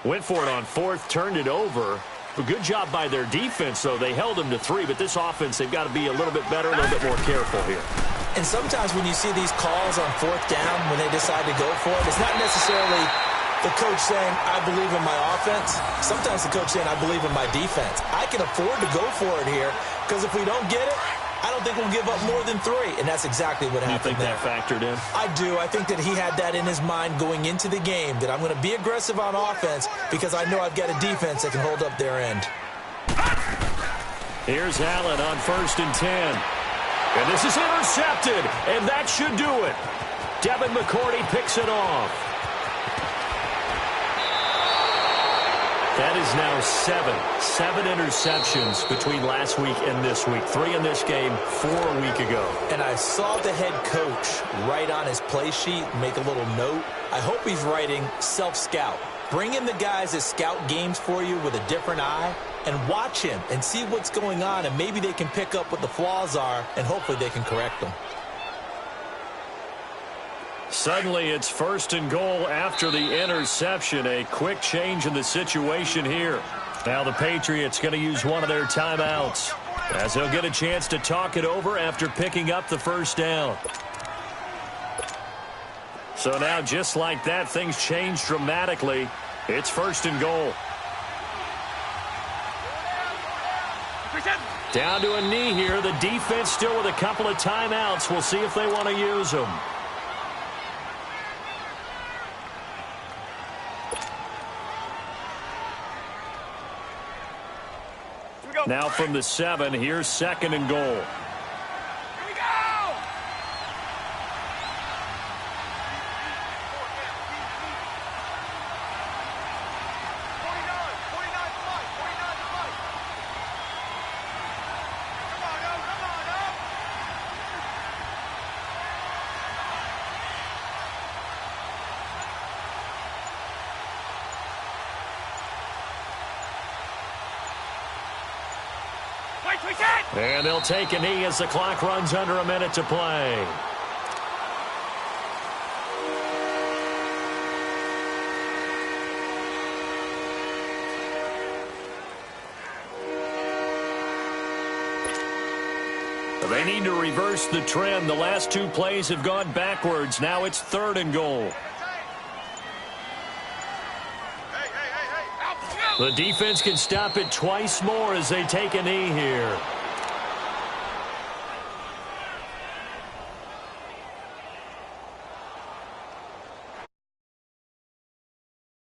Speaker 2: went for it on 4th, turned it over. A good job by their defense, though. They held them to 3, but this offense, they've got to be a little bit better, a little bit more careful here.
Speaker 4: And sometimes when you see these calls on 4th down, when they decide to go for it, it's not necessarily the coach saying, I believe in my offense. Sometimes the coach saying, I believe in my defense. I can afford to go for it here, because if we don't get it, I don't think we'll give up more than 3, and that's exactly what happened there.
Speaker 2: You think that factored in?
Speaker 4: I do. I think that he had that in his mind going into the game, that I'm going to be aggressive on offense because I know I've got a defense that can hold up their end.
Speaker 2: Here's Allen on 1st and 10. And this is intercepted, and that should do it. Devin McCourty picks it off. That is now 7 interceptions between last week and this week. 3 in this game, 4 a week ago.
Speaker 4: And I saw the head coach write on his play sheet, make a little note. I hope he's writing self-scout. Bring in the guys that scout games for you with a different eye and watch him and see what's going on, and maybe they can pick up what the flaws are, and hopefully they can correct them.
Speaker 2: Suddenly, it's 1st and goal after the interception. A quick change in the situation here. Now the Patriots going to use one of their timeouts, as they'll get a chance to talk it over after picking up the 1st down. So now, just like that, things change dramatically. It's 1st and goal. Down to a knee here. The defense still with a couple of timeouts. We'll see if they want to use them. Now from the 7, here's 2nd and goal. And they'll take a knee as the clock runs under a minute to play. They need to reverse the trend. The last 2 plays have gone backwards. Now it's 3rd and goal. The defense can stop it twice more as they take a knee here.